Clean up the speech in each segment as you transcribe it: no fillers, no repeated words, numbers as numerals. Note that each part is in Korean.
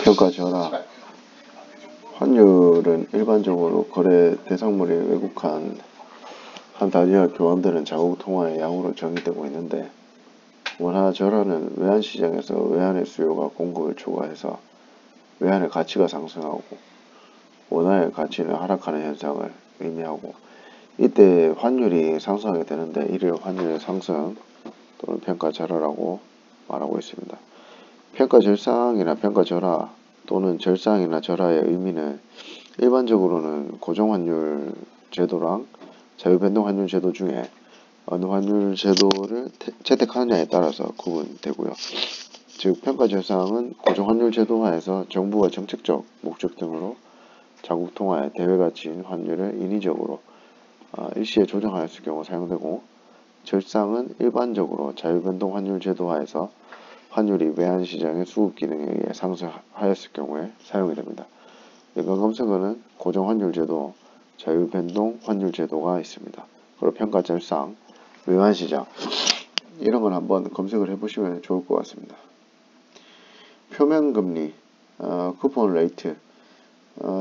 평가 전화. 환율은 일반적으로 거래 대상물이 외국한 한 단위와 교환되는 자국 통화의 양으로 정의되고 있는데, 원화 절하는 외환시장에서 외환의 수요가 공급을 초과해서 외환의 가치가 상승하고 원화의 가치는 하락하는 현상을 의미하고, 이때 환율이 상승하게 되는데 이를 환율의 상승 또는 평가 절하라고 말하고 있습니다. 평가 절상이나 평가 절하 또는 절상이나 절하의 의미는 일반적으로는 고정환율 제도랑 자유변동 환율 제도 중에 어느 환율 제도를 채택하느냐에 따라서 구분되고요. 즉 평가 절상은 고정환율 제도 하에서 정부가 정책적 목적 등으로 자국 통화의 대외가치인 환율을 인위적으로 일시에 조정하였을 경우 사용되고, 절상은 일반적으로 자유변동 환율 제도 하에서 환율이 외환시장의 수급 기능에 의해 상승하였을 경우에 사용이 됩니다. 연관검색어는 고정환율 제도, 자유변동 환율 제도가 있습니다. 그리고 평가 절상, 외환시장, 이런 걸 한번 검색을 해보시면 좋을 것 같습니다. 표면금리, 쿠폰 레이트,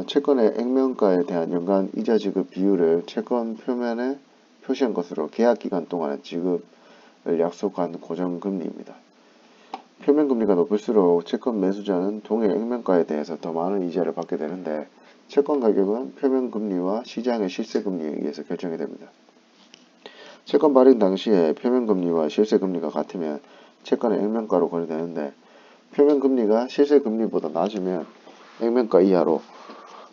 채권의 액면가에 대한 연간 이자 지급 비율을 채권 표면에 표시한 것으로 계약기간 동안의 지급을 약속한 고정금리입니다. 표면금리가 높을수록 채권 매수자는 동일 액면가에 대해서 더 많은 이자를 받게 되는데, 채권 가격은 표면금리와 시장의 실세금리에 의해서 결정이 됩니다. 채권 발행 당시에 표면금리와 실세금리가 같으면 채권은 액면가로 거래되는데, 표면금리가 실세금리보다 낮으면 액면가 이하로,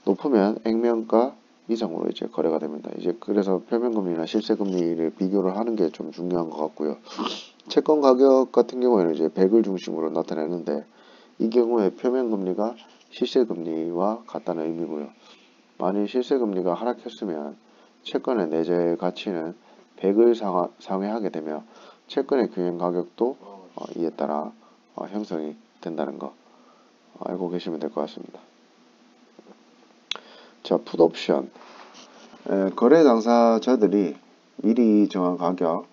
높으면 액면가 이상으로 이제 거래가 됩니다. 그래서 표면금리나 실세금리를 비교를 하는 게 좀 중요한 것 같고요. 채권 가격 같은 경우에는 이제 100을 중심으로 나타내는데, 이 경우에 표면금리가 실세금리와 같다는 의미고요. 만일 실세금리가 하락했으면 채권의 내재 가치는 100을 상회하게 되며 채권의 경영 가격도 이에 따라 형성이 된다는 거 알고 계시면 될 것 같습니다. 자, 풋옵션. 거래 당사자들이 미리 정한 가격,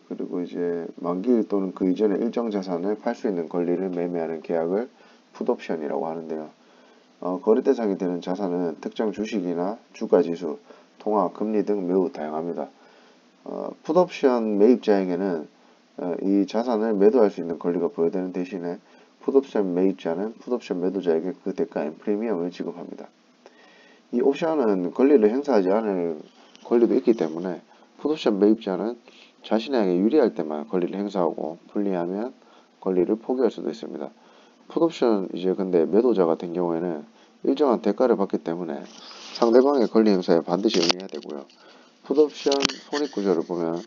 그리고 이제 만기일 또는 그 이전에 일정 자산을 팔 수 있는 권리를 매매하는 계약을 풋옵션이라고 하는데요. 거래 대상이 되는 자산은 특정 주식이나 주가지수, 통화, 금리 등 매우 다양합니다. 풋옵션 매입자에게는 이 자산을 매도할 수 있는 권리가 부여되는 대신에 풋옵션 매입자는 풋옵션 매도자에게 그 대가인 프리미엄을 지급합니다. 이 옵션은 권리를 행사하지 않을 권리도 있기 때문에 풋옵션 매입자는 자신에게 유리할 때만 권리를 행사하고 불리하면 권리를 포기할 수도 있습니다. 풋옵션 근데 매도자 같은 경우에는 일정한 대가를 받기 때문에 상대방의 권리 행사에 반드시 응해야 되고요. 풋옵션 손익구조를 보면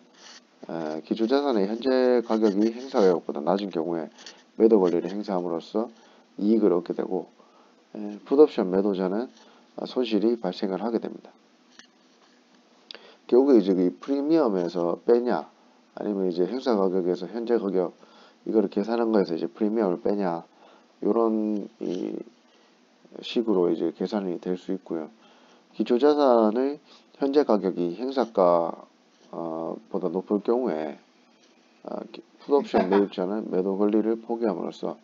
기초자산의 현재 가격이 행사 가격보다 낮은 경우에 매도 권리를 행사함으로써 이익을 얻게 되고, 풋옵션 매도자는 손실이 발생을 하게 됩니다. 결국에 이 프리미엄에서 빼냐, 아니면 행사 가격에서 현재 가격 이거를 계산한 거에서 프리미엄을 빼냐, 이런 식으로 계산이 될 수 있고요. 기초자산의 현재 가격이 행사가 보다 높을 경우에 풋옵션 매입자는 매도 권리를 포기함으로써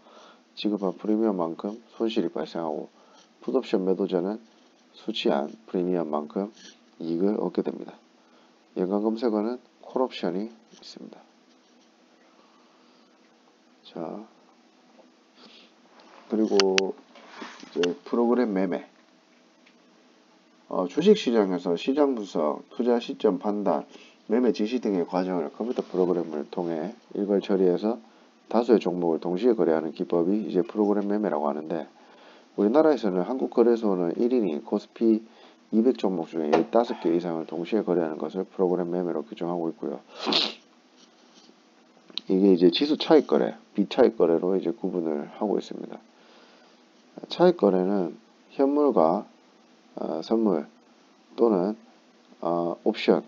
지급한 프리미엄만큼 손실이 발생하고, 풋옵션 매도자는 수취한 프리미엄만큼 이익을 얻게 됩니다. 연관검색어는 콜옵션이 있습니다. 자, 그리고 프로그램 매매. 주식시장에서 시장 분석, 투자 시점 판단, 매매 지시 등의 과정을 컴퓨터 프로그램을 통해 일괄 처리해서 다수의 종목을 동시에 거래하는 기법이 프로그램 매매라고 하는데, 우리나라에서는 한국거래소는 1인이 코스피 200종목 중에 15개 이상을 동시에 거래하는 것을 프로그램 매매로 규정하고 있고요. 이게 지수 차익 거래, 비차익 거래로 구분을 하고 있습니다. 차익 거래는 현물과 선물 또는 옵션,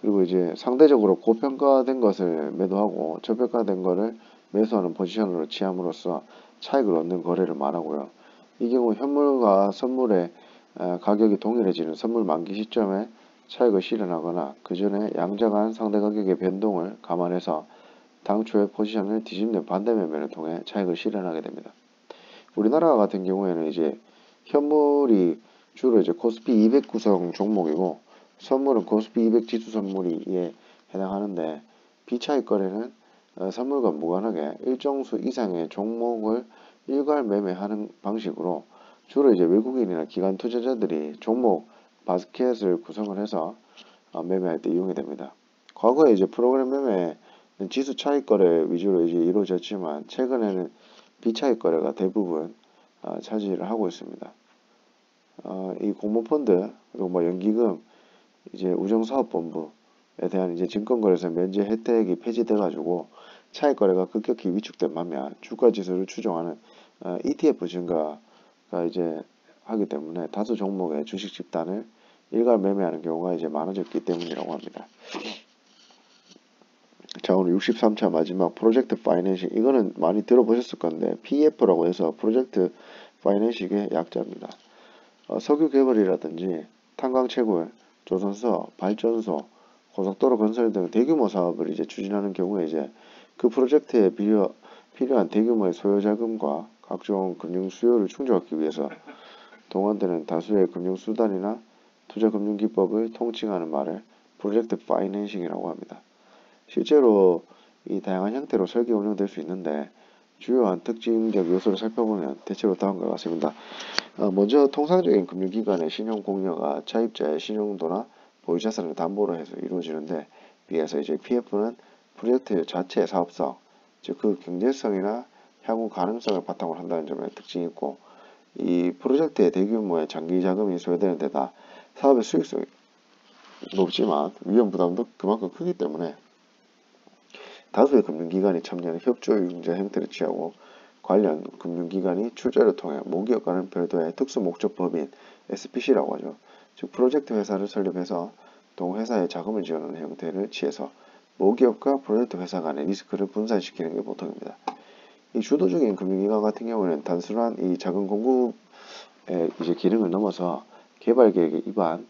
그리고 상대적으로 고평가된 것을 매도하고 저평가된 것을 매수하는 포지션으로 취함으로써 차익을 얻는 거래를 말하고요. 이 경우 현물과 선물의 가격이 동일해지는 선물 만기 시점에 차익을 실현하거나 그 전에 양자간 상대 가격의 변동을 감안해서 당초의 포지션을 뒤집는 반대 매매를 통해 차익을 실현하게 됩니다. 우리나라 같은 경우에는 이제 현물이 주로 이제 코스피 200 구성 종목이고 선물은 코스피 200 지수 선물이에 해당하는데 비차익 거래는 선물과 무관하게 일정 수 이상의 종목을 일괄 매매하는 방식으로 주로 이제 외국인이나 기관 투자자들이 종목 바스켓을 구성을 해서 매매할 때 이용이 됩니다. 과거에 이제 프로그램 매매는 지수 차익 거래 위주로 이제 이루어졌지만 최근에는 비차익 거래가 대부분 차지를 하고 있습니다. 이 공모펀드 그리고 뭐 연기금 이제 우정사업본부에 대한 이제 증권거래소 면제 혜택이 폐지돼 가지고 차익 거래가 급격히 위축된 반면 주가 지수를 추종하는 ETF 증가가 이제 하기 때문에 다수 종목의 주식 집단을 일괄 매매하는 경우가 이제 많아졌기 때문이라고 합니다. 자, 오늘 63차 마지막 프로젝트 파이낸싱, 이거는 많이 들어보셨을 건데 PF라고 해서 프로젝트 파이낸싱의 약자입니다. 석유 개발이라든지 탄광 채굴, 조선사업, 발전소, 고속도로 건설 등 대규모 사업을 이제 추진하는 경우에 이제 그 프로젝트에 필요한 대규모의 소요 자금과 각종 금융 수요를 충족하기 위해서 동원되는 다수의 금융 수단이나 투자 금융 기법을 통칭하는 말을 프로젝트 파이낸싱이라고 합니다. 실제로 이 다양한 형태로 설계 운영될 수 있는데 주요한 특징적 요소를 살펴보면 대체로 다음과 같습니다. 먼저 통상적인 금융기관의 신용공여가 차입자의 신용도나 보유자산을 담보로 해서 이루어지는데 비해서 이제 PF는 프로젝트 자체의 사업성, 즉 그 경제성이나 향후 가능성을 바탕으로 한다는 점에 특징이 있고 이 프로젝트의 대규모의 장기 자금이 소요되는 데다 사업의 수익성이 높지만 위험 부담도 그만큼 크기 때문에 다수의 금융기관이 참여하는 협조융자 형태를 취하고 관련 금융기관이 출자를 통해 모기업과는 별도의 특수목적법인 SPC라고 하죠. 즉 프로젝트 회사를 설립해서 동회사에 자금을 지원하는 형태를 취해서 모기업과 프로젝트 회사 간의 리스크를 분산시키는 게 보통입니다. 이 주도적인 금융기관 같은 경우는 단순한 이 자금 공급의 이제 기능을 넘어서 개발 계획의 입안,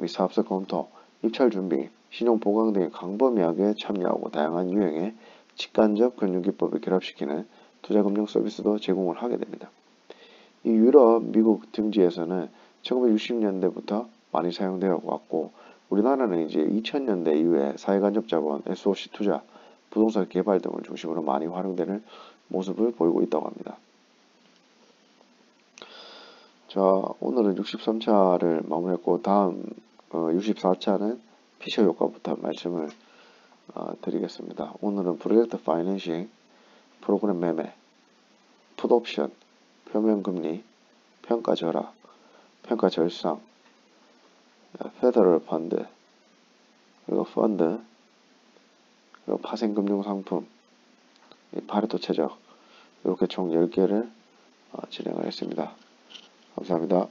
사업성 검토, 입찰 준비, 신용 보강 등의 광범위하게 참여하고 다양한 유형의 직간접 금융기법을 결합시키는 투자금융 서비스도 제공을 하게 됩니다. 이 유럽, 미국 등지에서는 1960년대부터 많이 사용되어 왔고 우리나라는 이제 2000년대 이후에 사회간접자본, SOC 투자, 부동산 개발 등을 중심으로 많이 활용되는 모습을 보이고 있다고 합니다. 자, 오늘은 63차를 마무리했고 다음 64차는 피셔 효과부터 말씀을 드리겠습니다. 오늘은 프로젝트 파이낸싱, 프로그램 매매, 풋옵션, 표면금리, 평가 절하, 평가 절상, 페더럴 펀드, 그리고 펀드, 그리고 파생금융상품, 파레토 최적 이렇게 총 10개를 진행을 했습니다. 감사합니다.